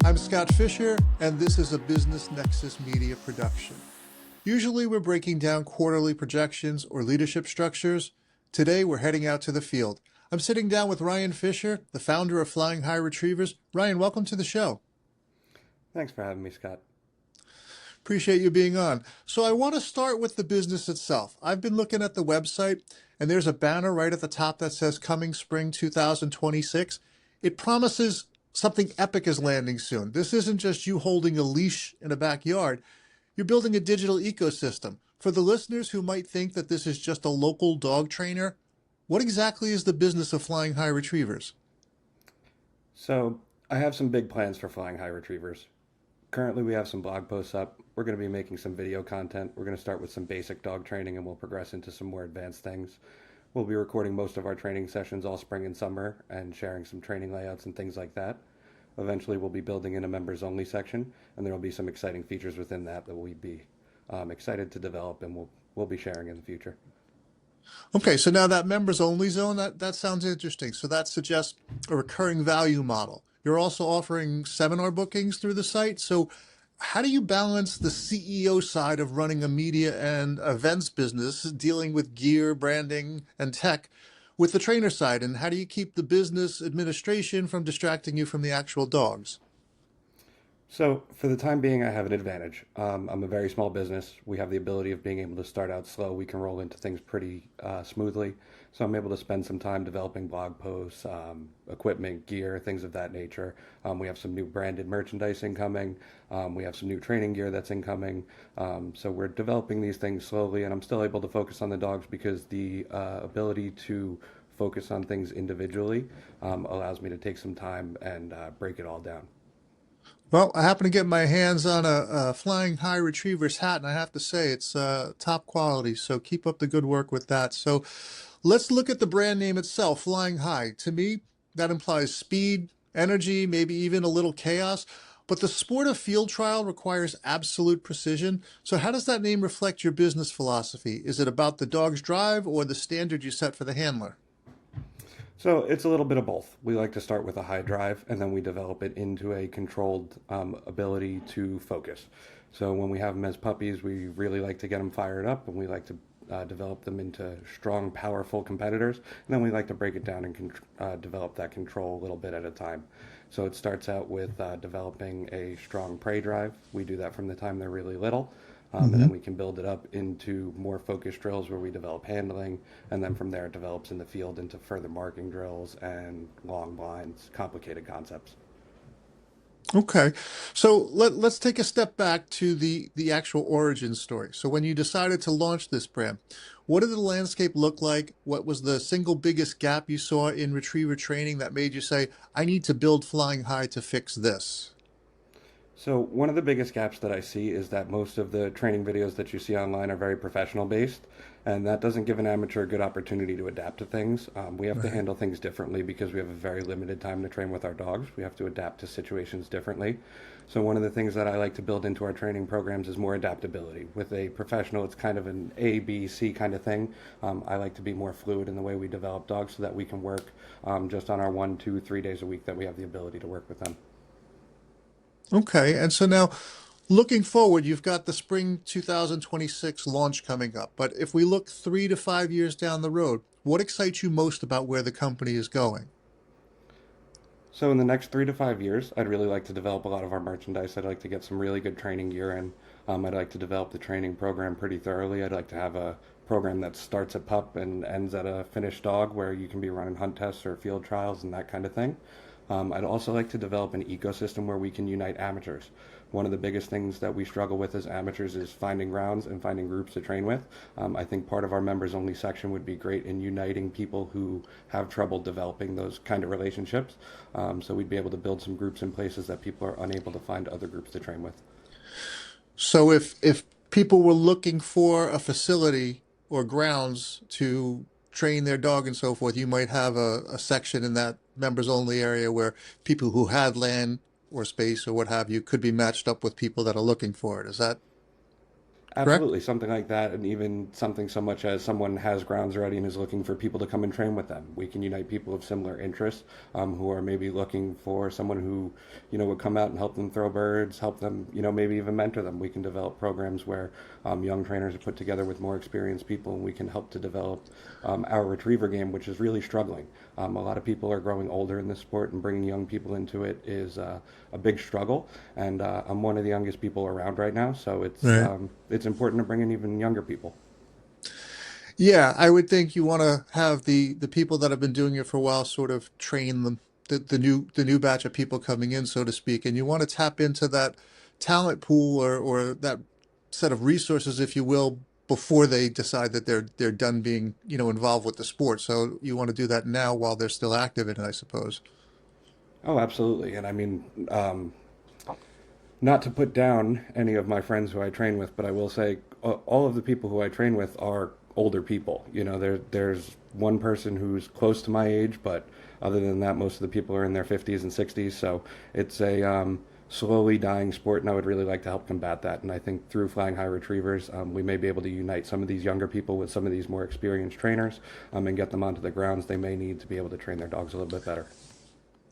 I'm Scott Fisher, and this is a Business Nexus Media production. Usually we're breaking down quarterly projections or leadership structures. Today we're heading out to the field. I'm sitting down with Ryan Fisher, the founder of Flying High Retrievers. Ryan, welcome to the show. Thanks for having me, Scott. Appreciate you being on. So I want to start with the business itself. I've been looking at the website, and there's a banner right at the top that says Coming Spring 2026. It promises something epic is landing soon. This isn't just you holding a leash in a backyard. You're building a digital ecosystem. For the listeners who might think that this is just a local dog trainer, what exactly is the business of Flying High Retrievers? So I have some big plans for Flying High Retrievers. Currently, we have some blog posts up. We're going to be making some video content. We're going to start with some basic dog training, and we'll progress into some more advanced things. We'll be recording most of our training sessions all spring and summer and sharing some training layouts and things like that. Eventually, we'll be building in a members-only section, and there will be some exciting features within that we'd be excited to develop, and we'll be sharing in the future. Okay, so now that members-only zone, that sounds interesting. So that suggests a recurring value model. You're also offering seminar bookings through the site. So how do you balance the CEO side of running a media and events business, dealing with gear, branding, and tech, with the trainer side? And how do you keep the business administration from distracting you from the actual dogs? So for the time being, I have an advantage. I'm a very small business. We have the ability of being able to start out slow. We can roll into things pretty smoothly. So I'm able to spend some time developing blog posts, equipment, gear, things of that nature. We have some new branded merchandising coming. We have some new training gear that's incoming. So we're developing these things slowly, and I'm still able to focus on the dogs because the ability to focus on things individually allows me to take some time and break it all down. Well, I happen to get my hands on a Flying High Retrievers hat, and I have to say it's top quality. So keep up the good work with that. So let's look at the brand name itself, Flying High. To me, that implies speed, energy, maybe even a little chaos. But the sport of field trial requires absolute precision. So how does that name reflect your business philosophy? Is it about the dog's drive or the standard you set for the handler? So it's a little bit of both. We like to start with a high drive, and then we develop it into a controlled ability to focus. So when we have them as puppies, we really like to get them fired up, and we like to develop them into strong, powerful competitors. And then we like to break it down and develop that control a little bit at a time. So it starts out with developing a strong prey drive. We do that from the time they're really little. And then we can build it up into more focused drills where we develop handling. And then from there, it develops in the field into further marking drills and long blinds, complicated concepts. Okay, so let's take a step back to the actual origin story. So when you decided to launch this brand, what did the landscape look like? What was the single biggest gap you saw in retriever training that made you say, I need to build Flying High to fix this? So one of the biggest gaps that I see is that most of the training videos that you see online are very professional based, and that doesn't give an amateur a good opportunity to adapt to things. We have to Right. handle things differently because we have a very limited time to train with our dogs. We have to adapt to situations differently. So one of the things that I like to build into our training programs is more adaptability. With a professional, it's kind of an A, B, C kind of thing. I like to be more fluid in the way we develop dogs so that we can work just on our 1, 2, 3 days a week that we have the ability to work with them. Okay, and so now looking forward, you've got the spring 2026 launch coming up. But if we look 3 to 5 years down the road, what excites you most about where the company is going? So in the next 3 to 5 years, I'd really like to develop a lot of our merchandise. I'd like to get some really good training gear in. I'd like to develop the training program pretty thoroughly. I'd like to have a program that starts at pup and ends at a finished dog where you can be running hunt tests or field trials and that kind of thing. I'd also like to develop an ecosystem where we can unite amateurs. One of the biggest things that we struggle with as amateurs is finding grounds and finding groups to train with. I think part of our members only section would be great in uniting people who have trouble developing those kind of relationships. So we'd be able to build some groups in places that people are unable to find other groups to train with. So if people were looking for a facility or grounds to train their dog and so forth, you might have a section in that members only area where people who had land or space or what have you could be matched up with people that are looking for it. Is that correct? Absolutely, something like that, and even something so much as someone has grounds ready and is looking for people to come and train with them. We can unite people of similar interests who are maybe looking for someone who, would come out and help them throw birds, help them, maybe even mentor them. We can develop programs where young trainers are put together with more experienced people, and we can help to develop our retriever game, which is really struggling. A lot of people are growing older in this sport, and bringing young people into it is a big struggle. And I'm one of the youngest people around right now, so Right. it's important to bring in even younger people. Yeah, I would think you want to have the people that have been doing it for a while sort of train them, the new batch of people coming in, so to speak, and you want to tap into that talent pool or that set of resources, if you will, before they decide that they're done being, involved with the sport. So you want to do that now while they're still active in it, I suppose. Oh, absolutely. And I mean, not to put down any of my friends who I train with, but I will say all of the people who I train with are older people. There's one person who's close to my age, but other than that, most of the people are in their 50s and 60s. So it's a slowly dying sport, and I would really like to help combat that. And I think through Flying High Retrievers, we may be able to unite some of these younger people with some of these more experienced trainers and get them onto the grounds they may need to be able to train their dogs a little bit better.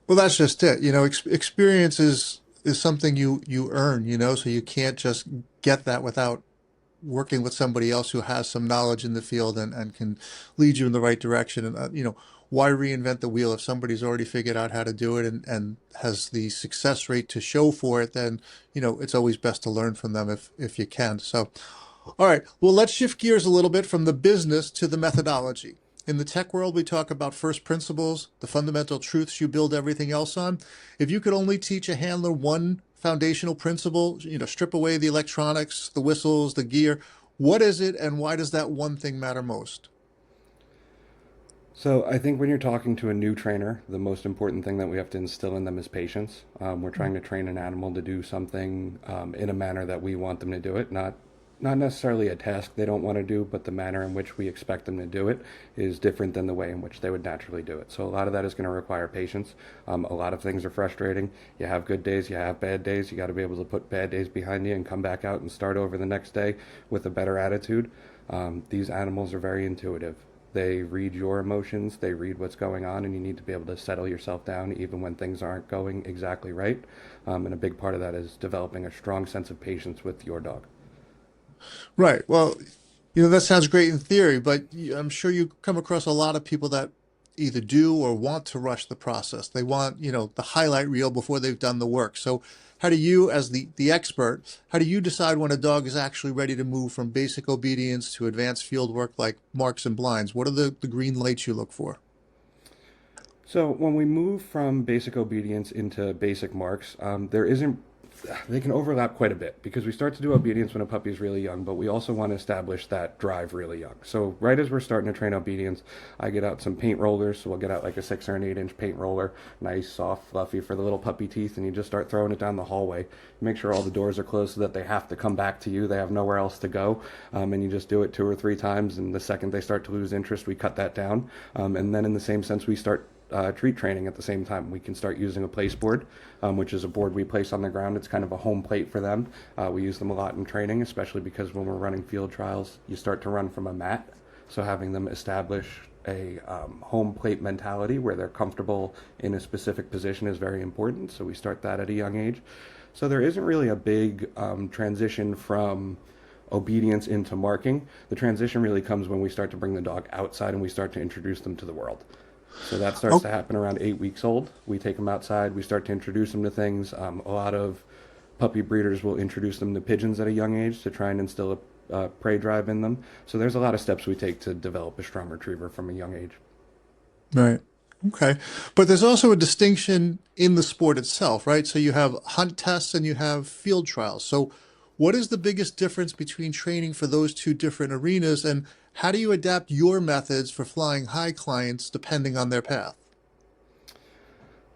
Well, that's just it. Experience is something you earn, so you can't just get that without working with somebody else who has some knowledge in the field and can lead you in the right direction. And, why reinvent the wheel if somebody's already figured out how to do it and has the success rate to show for it, then, it's always best to learn from them if you can. So, all right. Well, let's shift gears a little bit from the business to the methodology. In the tech world, we talk about first principles, the fundamental truths you build everything else on. If you could only teach a handler one foundational principle, strip away the electronics, the whistles, the gear, what is it and why does that one thing matter most? So I think when you're talking to a new trainer, the most important thing that we have to instill in them is patience. We're trying to train an animal to do something in a manner that we want them to do it, not necessarily a task they don't want to do, but the manner in which we expect them to do it is different than the way in which they would naturally do it. So a lot of that is going to require patience. A lot of things are frustrating. You have good days, you have bad days. You got to be able to put bad days behind you and come back out and start over the next day with a better attitude. These animals are very intuitive. They read your emotions, they read what's going on, and you need to be able to settle yourself down even when things aren't going exactly right. And a big part of that is developing a strong sense of patience with your dog. Right. Well, that sounds great in theory, but I'm sure you come across a lot of people that either do or want to rush the process. They want, the highlight reel before they've done the work. So how do you, as the expert, how do you decide when a dog is actually ready to move from basic obedience to advanced field work like marks and blinds? What are the green lights you look for? So when we move from basic obedience into basic marks, there isn't they can overlap quite a bit because we start to do obedience when a puppy is really young, but we also want to establish that drive really young. So right as we're starting to train obedience, I get out some paint rollers. So we'll get out like a 6 or an 8 inch paint roller, nice, soft, fluffy for the little puppy teeth, and you just start throwing it down the hallway. Make sure all the doors are closed so that they have to come back to you. They have nowhere else to go, and you just do it 2 or 3 times. And the second they start to lose interest, we cut that down. And then in the same sense, we start treat training at the same time. We can start using a place board, which is a board we place on the ground. It's kind of a home plate for them. We use them a lot in training, especially because when we're running field trials, you start to run from a mat. So having them establish a home plate mentality where they're comfortable in a specific position is very important. So we start that at a young age. So there isn't really a big transition from obedience into marking. The transition really comes when we start to bring the dog outside and we start to introduce them to the world. So that starts Oh, to happen around 8 weeks old. We take them outside. We start to introduce them to things. A lot of puppy breeders will introduce them to pigeons at a young age to try and instill a prey drive in them. So there's a lot of steps we take to develop a strong retriever from a young age. right. Okay. But there's also a distinction in the sport itself, right? So you have hunt tests and you have field trials. So what is the biggest difference between training for those two different arenas and how do you adapt your methods for flying high clients depending on their path?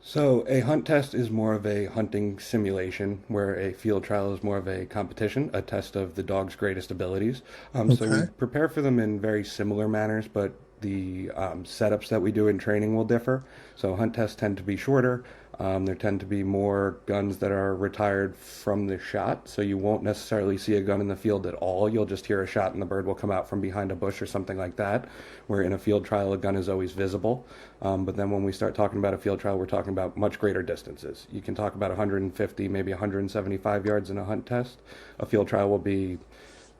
So a hunt test is more of a hunting simulation, where a field trial is more of a competition, a test of the dog's greatest abilities. So we Okay. prepare for them in very similar manners, but the setups that we do in training will differ. So hunt tests tend to be shorter. There tend to be more guns that are retired from the shot, so you won't necessarily see a gun in the field at all. You'll just hear a shot and the bird will come out from behind a bush or something like that, where in a field trial a gun is always visible. But then when we start talking about a field trial, we're talking about much greater distances. You can talk about 150, maybe 175 yards in a hunt test. A field trial will be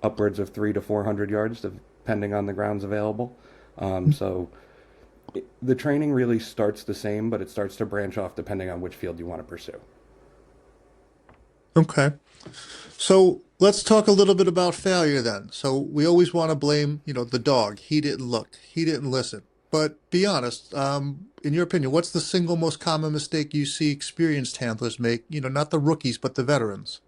upwards of 300 to 400 yards, depending on the grounds available. So the training really starts the same, but it starts to branch off depending on which field you want to pursue. Okay. So let's talk a little bit about failure then. So we always want to blame, the dog. He didn't look, he didn't listen. But be honest, in your opinion, what's the single most common mistake you see experienced handlers make? Not the rookies, but the veterans.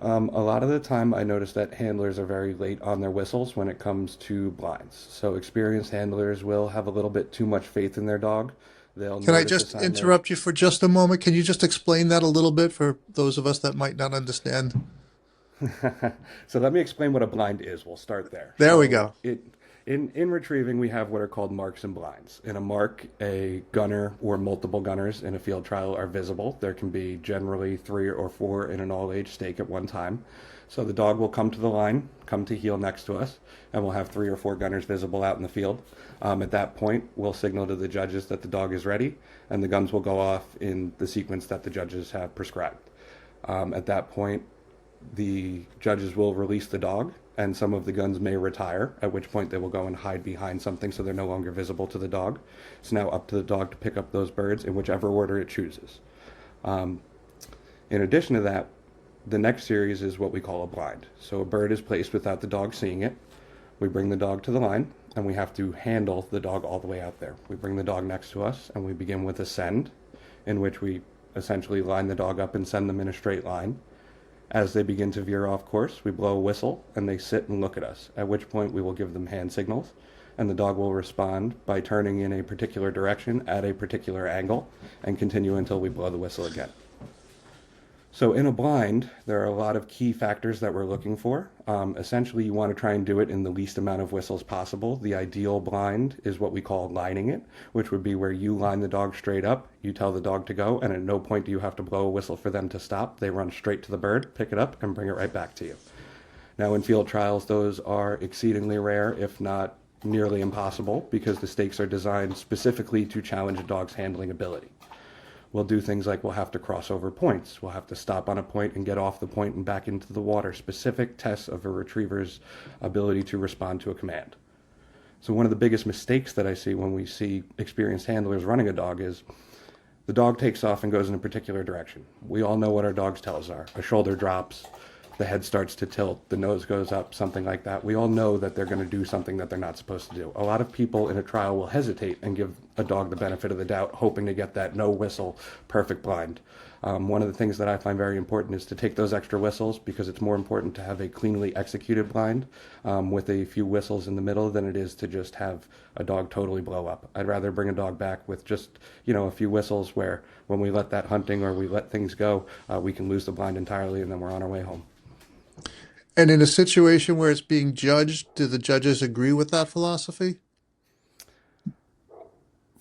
A lot of the time, I notice that handlers are very late on their whistles when it comes to blinds. So experienced handlers will have a little bit too much faith in their dog. They'll Can I notice a just sign that. interrupt you for just a moment? Can you just explain that a little bit for those of us that might not understand? So let me explain what a blind is. We'll start there. There we So go. in retrieving, we have what are called marks and blinds. In a mark, a gunner or multiple gunners in a field trial are visible. There can be generally 3 or 4 in an all-age stake at one time. So the dog will come to the line, come to heel next to us, and we'll have 3 or 4 gunners visible out in the field. At that point, we'll signal to the judges that the dog is ready, and the guns will go off in the sequence that the judges have prescribed. At that point, the judges will release the dog, and some of the guns may retire, at which point they will go and hide behind something so they're no longer visible to the dog. It's now up to the dog to pick up those birds in whichever order it chooses. Um, in addition to that, the next series is what we call a blind. So a bird is placed without the dog seeing it. We bring the dog to the line, and we have to handle the dog all the way out there. We bring the dog next to us, and we begin with a send, in which we essentially line the dog up and send them in a straight line. As they begin to veer off course, we blow a whistle and they sit and look at us, at which point we will give them hand signals, and the dog will respond by turning in a particular direction at a particular angle and continue until we blow the whistle again. So in a blind, there are a lot of key factors that we're looking for. Essentially, you want to try and do it in the least amount of whistles possible. The ideal blind is what we call lining it, which would be where you line the dog straight up, you tell the dog to go, and at no point do you have to blow a whistle for them to stop. They run straight to the bird, pick it up, and bring it right back to you. Now, in field trials, those are exceedingly rare, if not nearly impossible, because the stakes are designed specifically to challenge a dog's handling ability. We'll do things like we'll have to cross over points. We'll have to stop on a point and get off the point and back into the water. Specific tests of a retriever's ability to respond to a command. So one of the biggest mistakes that I see when we see experienced handlers running a dog is the dog takes off and goes in a particular direction. We all know what our dog's tells are. A shoulder drops, the head starts to tilt, the nose goes up, something like that. We all know that they're going to do something that they're not supposed to do. A lot of people in a trial will hesitate and give a dog the benefit of the doubt, hoping to get that no whistle, perfect blind. One of the things that I find very important is to take those extra whistles, because it's more important to have a cleanly executed blind with a few whistles in the middle than it is to just have a dog totally blow up. I'd rather bring a dog back with just, a few whistles where when we let that hunting or we let things go, we can lose the blind entirely and then we're on our way home. And in a situation where it's being judged, do the judges agree with that philosophy?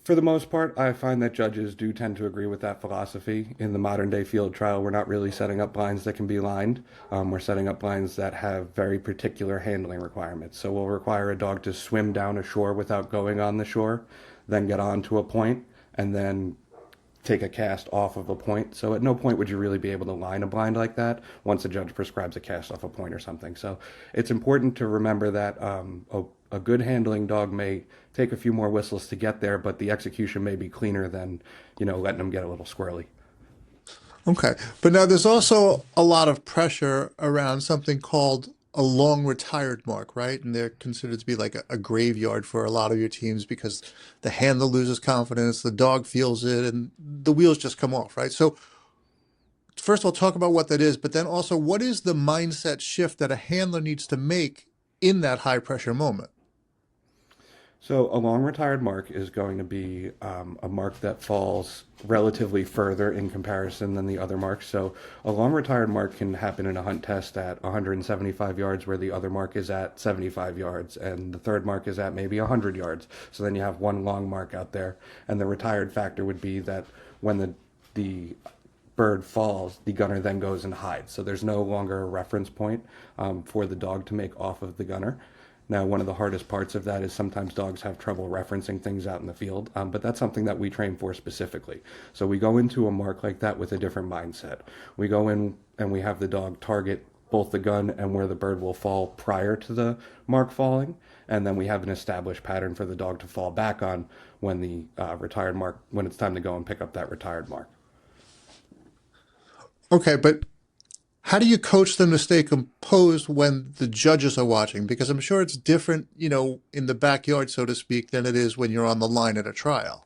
For the most part, I find that judges do tend to agree with that philosophy. In the modern day field trial, we're not really setting up blinds that can be lined. We're setting up blinds that have very particular handling requirements. So we'll require a dog to swim down a shore without going on the shore, then get onto a point, and then take a cast off of a point. So at no point would you really be able to line a blind like that once a judge prescribes a cast off a point or something. So it's important to remember that a good handling dog may take a few more whistles to get there, but the execution may be cleaner than, letting them get a little squirrely. Okay. But now there's also a lot of pressure around something called a long retired mark, right? And they're considered to be like a graveyard for a lot of your teams because the handler loses confidence, the dog feels it, and the wheels just come off, right? So first of all, talk about what that is, but then also what is the mindset shift that a handler needs to make in that high pressure moment? So a long retired mark is going to be a mark that falls relatively further in comparison than the other marks. So a long retired mark can happen in a hunt test at 175 yards, where the other mark is at 75 yards, and the third mark is at maybe 100 yards. So then you have one long mark out there, and the retired factor would be that when the bird falls, the gunner then goes and hides. So there's no longer a reference point for the dog to make off of the gunner. Now, one of the hardest parts of that is sometimes dogs have trouble referencing things out in the field, but that's something that we train for specifically. So we go into a mark like that with a different mindset. We go in and we have the dog target both the gun and where the bird will fall prior to the mark falling, and then we have an established pattern for the dog to fall back on when the retired mark, when it's time to go and pick up that retired mark. Okay, but how do you coach them to stay composed when the judges are watching? Because I'm sure it's different, in the backyard, so to speak, than it is when you're on the line at a trial.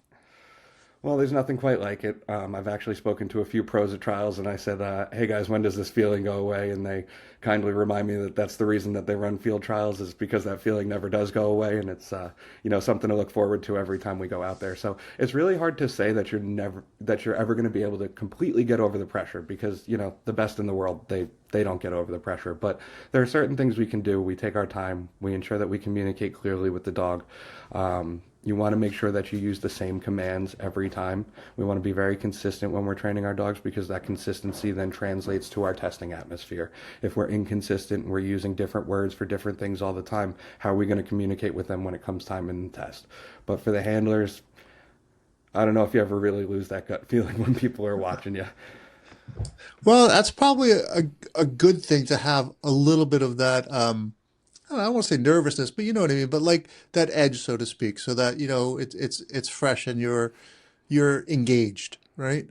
Well, there's nothing quite like it. I've actually spoken to a few pros of trials, and I said, "Hey guys, when does this feeling go away?" And they kindly remind me that that's the reason that they run field trials, is because that feeling never does go away, and it's something to look forward to every time we go out there. So it's really hard to say that you're ever going to be able to completely get over the pressure, because the best in the world, they don't get over the pressure. But there are certain things we can do. We take our time. We ensure that we communicate clearly with the dog. You want to make sure that you use the same commands every time. We want to be very consistent when we're training our dogs, because that consistency then translates to our testing atmosphere. If we're inconsistent and we're using different words for different things all the time, how are we going to communicate with them when it comes time in the test? But for the handlers, I don't know if you ever really lose that gut feeling when people are watching you. Well, that's probably a good thing to have a little bit of that. I don't want to say nervousness, but you know what I mean. But like that edge, so to speak, so that it's fresh and you're engaged, right?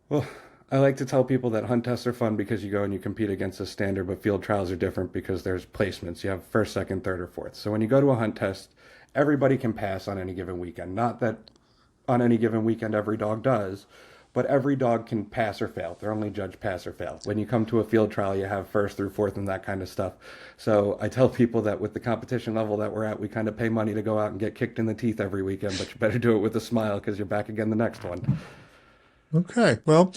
Well, I like to tell people that hunt tests are fun because you go and you compete against a standard, but field trials are different because there's placements. You have first, second, third, or fourth. So when you go to a hunt test, everybody can pass on any given weekend. Not that on any given weekend every dog does, but every dog can pass or fail. They're only judged pass or fail. When you come to a field trial, you have first through fourth and that kind of stuff. So I tell people that with the competition level that we're at, we kind of pay money to go out and get kicked in the teeth every weekend, but you better do it with a smile, because you're back again the next one. Okay. Well,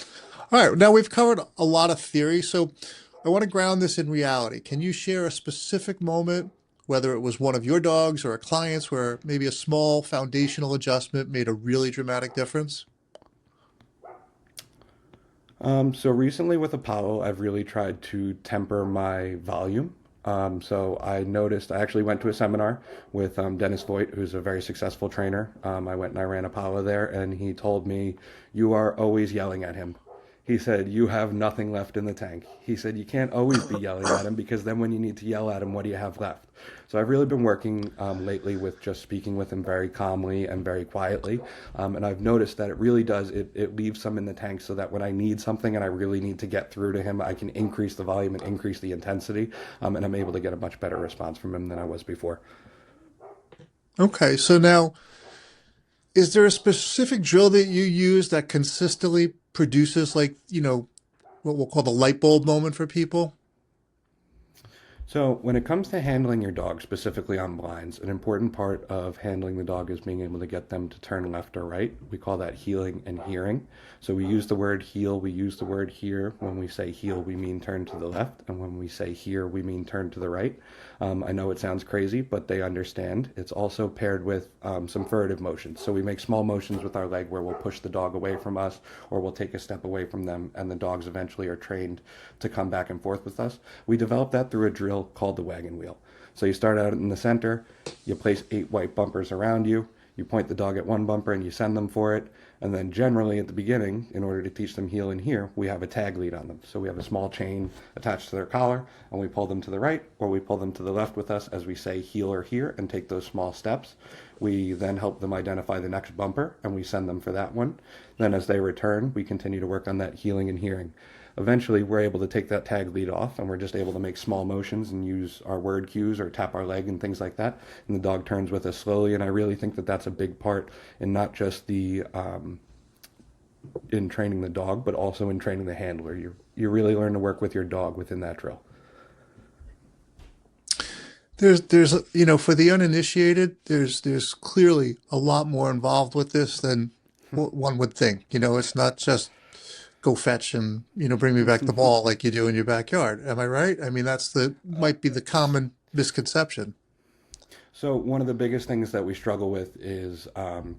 all right. Now we've covered a lot of theory, so I want to ground this in reality. Can you share a specific moment, whether it was one of your dogs or a client's, where maybe a small foundational adjustment made a really dramatic difference? So recently with Apollo, I've really tried to temper my volume. So I noticed, I actually went to a seminar with Dennis Voigt, who's a very successful trainer. I went and I ran Apollo there, and he told me, "You are always yelling at him." He said, "You have nothing left in the tank." He said, "You can't always be yelling at him, because then when you need to yell at him, what do you have left?" So I've really been working lately with just speaking with him very calmly and very quietly. And I've noticed that it really does, it leaves some in the tank, so that when I need something and I really need to get through to him, I can increase the volume and increase the intensity. And I'm able to get a much better response from him than I was before. Okay. So now, is there a specific drill that you use that consistently produces, like, what we'll call the light bulb moment for people? So, when it comes to handling your dog, specifically on blinds, an important part of handling the dog is being able to get them to turn left or right. We call that heeling and hearing. So, we use the word heel, we use the word hear. When we say heel, we mean turn to the left. And when we say hear, we mean turn to the right. I know it sounds crazy, but they understand. It's also paired with some furtive motions. So, we make small motions with our leg where we'll push the dog away from us, or we'll take a step away from them, and the dogs eventually are trained to come back and forth with us. We develop that through a drill called the wagon wheel. So you start out in the center, you place 8 white bumpers around you, you point the dog at one bumper and you send them for it. And then generally at the beginning, in order to teach them heel and hear, we have a tag lead on them. So we have a small chain attached to their collar, and we pull them to the right or we pull them to the left with us as we say heel or hear and take those small steps. We then help them identify the next bumper and we send them for that one. Then as they return, we continue to work on that healing and hearing. Eventually, we're able to take that tag lead off, and we're just able to make small motions and use our word cues or tap our leg and things like that. And the dog turns with us slowly. And I really think that that's a big part in not just the in training the dog, but also in training the handler. You really learn to work with your dog within that drill. for the uninitiated, there's clearly a lot more involved with this than one would think. It's not just go fetch and, bring me back the ball like you do in your backyard. Am I right? I mean, might be the common misconception. So one of the biggest things that we struggle with is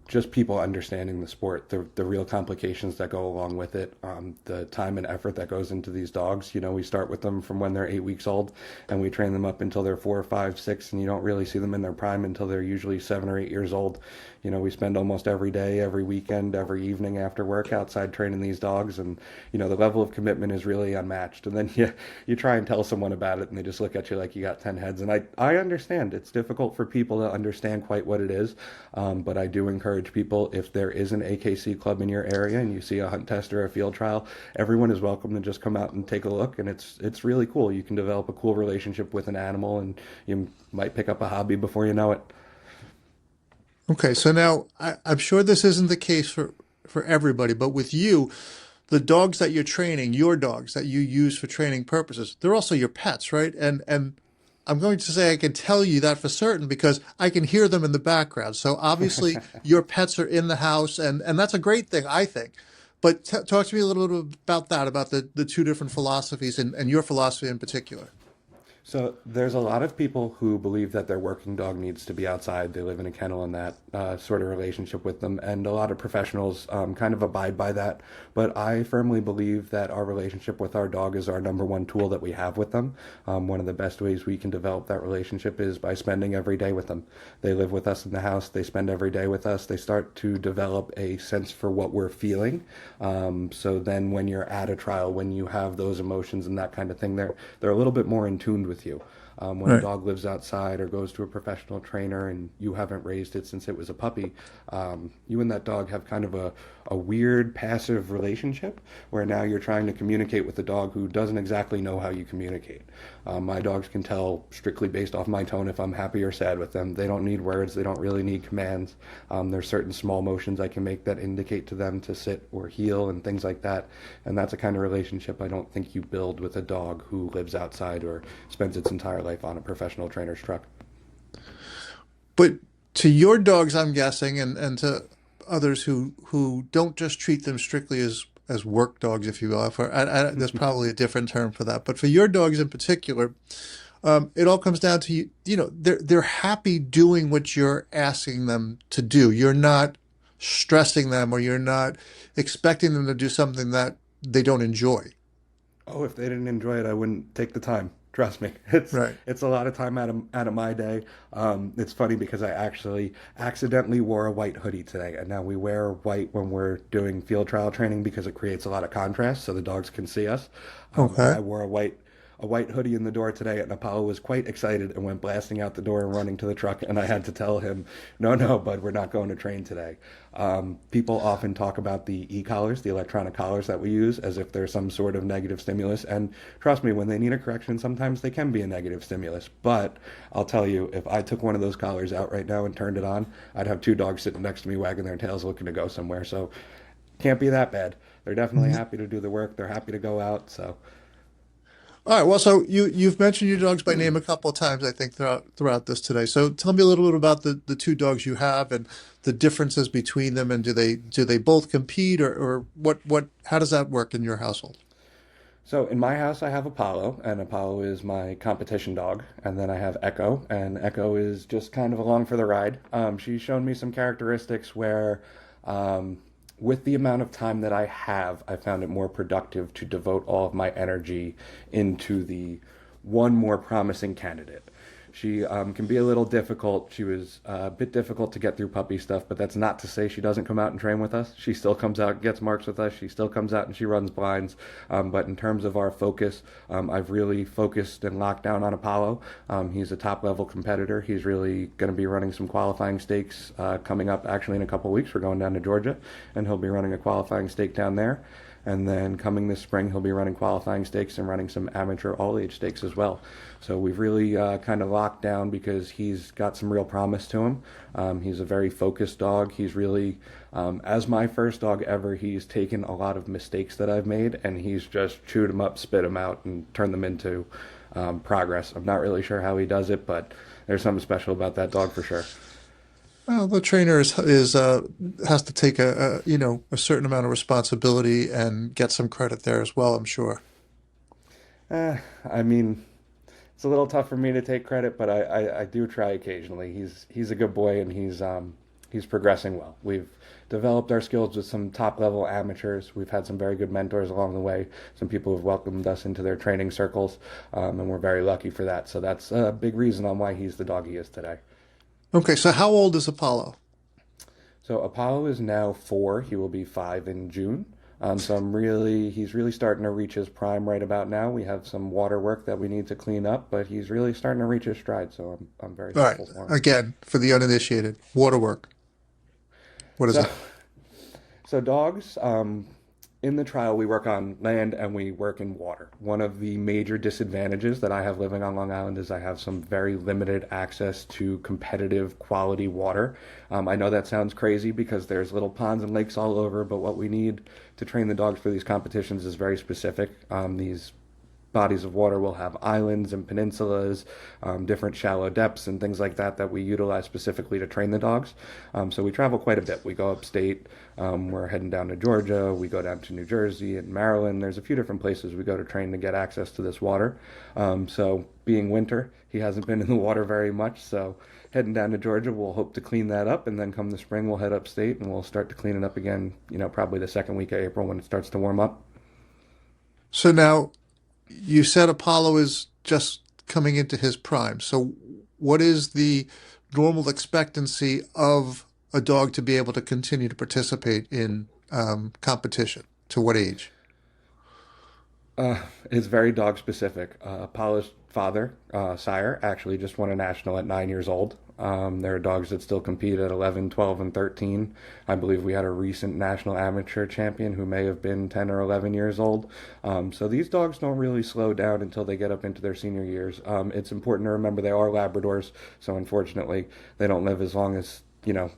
just people understanding the sport, the real complications that go along with it, the time and effort that goes into these dogs. We start with them from when they're 8 weeks old, and we train them up until they're 4, 5, 6, and you don't really see them in their prime until they're usually 7 or 8 years old. We spend almost every day, every weekend, every evening after work outside training these dogs, and the level of commitment is really unmatched. And then you try and tell someone about it, and they just look at you like you got 10 heads. And I understand it's difficult for people to understand quite what it is, but I do encourage people, if there is an AKC club in your area and you see a hunt test or a field trial, everyone is welcome to just come out and take a look. And it's really cool. You can develop a cool relationship with an animal, and you might pick up a hobby before you know it. Okay, so now I'm sure this isn't the case for everybody, but with you, the dogs that you're training, your dogs that you use for training purposes, they're also your pets, right? And I'm going to say I can tell you that for certain because I can hear them in the background. So obviously your pets are in the house, and that's a great thing, I think. But talk to me a little bit about that, about the two different philosophies and your philosophy in particular. So there's a lot of people who believe that their working dog needs to be outside. They live in a kennel and that sort of relationship with them. And a lot of professionals kind of abide by that. But I firmly believe that our relationship with our dog is our number one tool that we have with them. One of the best ways we can develop that relationship is by spending every day with them. They live with us in the house. They spend every day with us. They start to develop a sense for what we're feeling. So then when you're at a trial, when you have those emotions and that kind of thing, they're a little bit more in tune with you. When a Right. dog lives outside or goes to a professional trainer and you haven't raised it since it was a puppy, you and that dog have kind of a weird passive relationship where now you're trying to communicate with a dog who doesn't exactly know how you communicate. My dogs can tell strictly based off my tone if I'm happy or sad with them. They don't need words. They don't really need commands. There's certain small motions I can make that indicate to them to sit or heel and things like that. And that's a kind of relationship I don't think you build with a dog who lives outside or spends its entire life on a professional trainer's truck. But to your dogs, I'm guessing, and to others who don't just treat them strictly as work dogs, if you will. There's probably a different term for that. But for your dogs in particular, it all comes down to they're happy doing what you're asking them to do. You're not stressing them, or you're not expecting them to do something that they don't enjoy. Oh, if they didn't enjoy it, I wouldn't take the time. Trust me, it's Right. it's a lot of time out of my day. It's funny because I actually accidentally wore a white hoodie today, and now we wear white when we're doing field trial training because it creates a lot of contrast, so the dogs can see us. But Okay. I wore a white hoodie in the door today, and Apollo was quite excited and went blasting out the door and running to the truck. And I had to tell him, no, no, bud, we're not going to train today. People often talk about the e-collars, the electronic collars that we use, as if they're some sort of negative stimulus. And trust me, when they need a correction, sometimes they can be a negative stimulus. But I'll tell you, if I took one of those collars out right now and turned it on, I'd have two dogs sitting next to me wagging their tails looking to go somewhere. So can't be that bad. They're definitely happy to do the work. They're happy to go out. So All right. Well, so you've mentioned your dogs by name a couple of times, I think, throughout this today. So tell me a little bit about the two dogs you have and the differences between them, and do they both compete, or what how does that work in your household? So in my house, I have Apollo, and Apollo is my competition dog. And then I have Echo, and Echo is just kind of along for the ride. She's shown me some characteristics where, with the amount of time that I have, I found it more productive to devote all of my energy into the one more promising candidate. She can be a little difficult. She was a bit difficult to get through puppy stuff, but that's not to say she doesn't come out and train with us. She still comes out and gets marks with us. She still comes out and she runs blinds. But in terms of our focus, I've really focused and locked down on Apollo. He's a top level competitor. He's really going to be running some qualifying stakes coming up actually in a couple of weeks. We're going down to Georgia, and he'll be running a qualifying stake down there. And then coming this spring, he'll be running qualifying stakes and running some amateur all-age stakes as well. So we've really kind of locked down because he's got some real promise to him. He's a very focused dog. He's really, as my first dog ever, he's taken a lot of mistakes that I've made, and he's just chewed them up, spit them out, and turned them into progress. I'm not really sure how he does it, but there's something special about that dog for sure. Well, the trainer is has to take a certain amount of responsibility and get some credit there as well, I'm sure. Eh, I mean, it's a little tough for me to take credit, but I do try occasionally. He's a good boy and he's progressing well. We've developed our skills with some top level amateurs. We've had some very good mentors along the way. Some people have welcomed us into their training circles, and we're very lucky for that. So that's a big reason on why he's the dog he is today. Okay, so how old is Apollo? So Apollo is now 4. He will be 5 in June. He's really starting to reach his prime right about now. We have some water work that we need to clean up, but he's really starting to reach his stride. So I'm very All right, hopeful for him. again, for the uninitiated, waterwork. What is So that? So dogs, in the trial, we work on land and we work in water. One of the major disadvantages that I have living on Long Island is I have some very limited access to competitive quality water. I know that sounds crazy because there's little ponds and lakes all over, but what we need to train the dogs for these competitions is very specific. These bodies of water will have islands and peninsulas, different shallow depths and things like that that we utilize specifically to train the dogs. So we travel quite a bit. We go upstate. We're heading down to Georgia. We go down to New Jersey and Maryland. There's a few different places we go to train to get access to this water. So being winter, he hasn't been in the water very much. So heading down to Georgia, we'll hope to clean that up. And then come the spring, we'll head upstate and we'll start to clean it up again, probably the second week of April when it starts to warm up. So now you said Apollo is just coming into his prime. So what is the normal expectancy of a dog to be able to continue to participate in competition? To what age? It's very dog specific. Apollo's father, sire, actually just won a national at 9 years old. There are dogs that still compete at 11, 12, and 13. I believe we had a recent national amateur champion who may have been 10 or 11 years old. So these dogs don't really slow down until they get up into their senior years. It's important to remember they are Labradors, so unfortunately they don't live as long as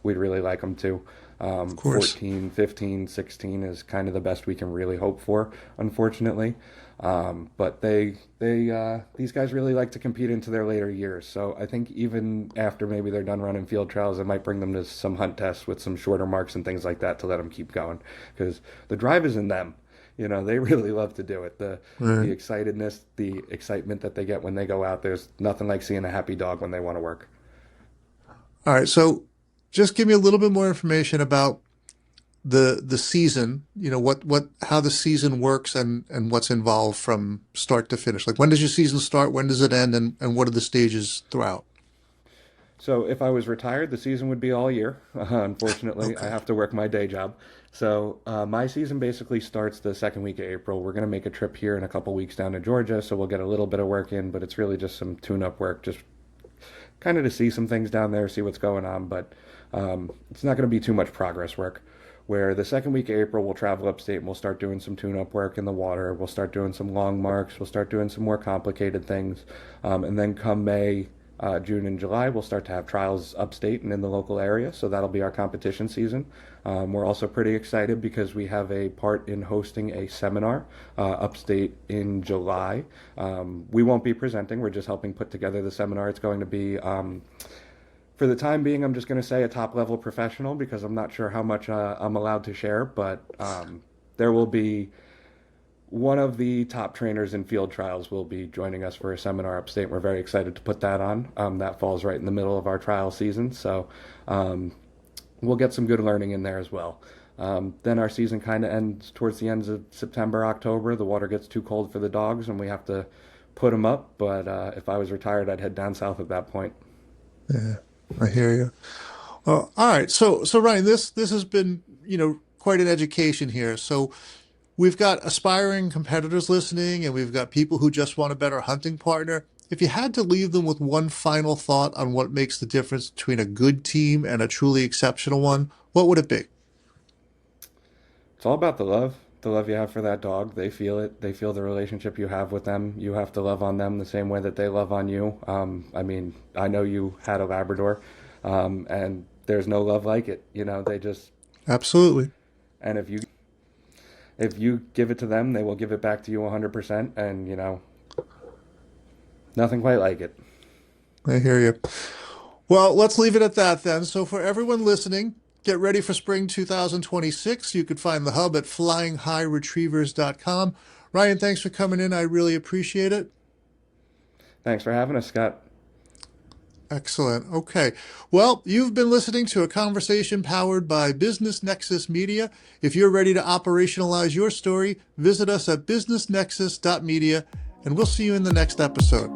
we'd really like them to. Of course. 14, 15, 16 is kind of the best we can really hope for, unfortunately. But these guys really like to compete into their later years. So I think even after maybe they're done running field trials, I might bring them to some hunt tests with some shorter marks and things like that to let them keep going. Because the drive is in them. They really love to do it. The Right. excitedness, the excitement that they get when they go out, there's nothing like seeing a happy dog when they want to work. All right. So just give me a little bit more information about the season, what how the season works and what's involved from start to finish. Like when does your season start? When does it end? And what are the stages throughout? So if I was retired, the season would be all year. Unfortunately, I Okay. have to work my day job. So my season basically starts the second week of April. We're going to make a trip here in a couple weeks down to Georgia, so we'll get a little bit of work in, but it's really just some tune-up work, just kind of to see some things down there, see what's going on. But it's not going to be too much progress work. Where the second week of April, we'll travel upstate and we'll start doing some tune-up work in the water. We'll start doing some long marks. We'll start doing some more complicated things. And then come May, June, and July, we'll start to have trials upstate and in the local area. So that'll be our competition season. We're also pretty excited because we have a part in hosting a seminar upstate in July. We won't be presenting. We're just helping put together the seminar. It's going to be for the time being, I'm just going to say a top level professional because I'm not sure how much I'm allowed to share, but there will be one of the top trainers in field trials will be joining us for a seminar upstate. We're very excited to put that on. That falls right in the middle of our trial season, so we'll get some good learning in there as well. Then our season kind of ends towards the end of September, October. The water gets too cold for the dogs, and we have to put them up. But if I was retired, I'd head down south at that point. Yeah, I hear you. All right. So Ryan, this has been, quite an education here. So we've got aspiring competitors listening, and we've got people who just want a better hunting partner. If you had to leave them with one final thought on what makes the difference between a good team and a truly exceptional one, what would it be? It's all about the love you have for that dog. They feel it. They feel the relationship you have with them. You have to love on them the same way that they love on you. I mean, I know you had a Labrador, and there's no love like it. They just Absolutely. and if you give it to them, they will give it back to you 100%. And Nothing quite like it. I hear you. Well, let's leave it at that then. So, for everyone listening, get ready for spring 2026. You could find the hub at flyinghighretrievers.com. Ryan, thanks for coming in. I really appreciate it. Thanks for having us, Scott. Excellent. Okay. Well, you've been listening to a conversation powered by Business Nexus Media. If you're ready to operationalize your story, visit us at businessnexus.media, and we'll see you in the next episode.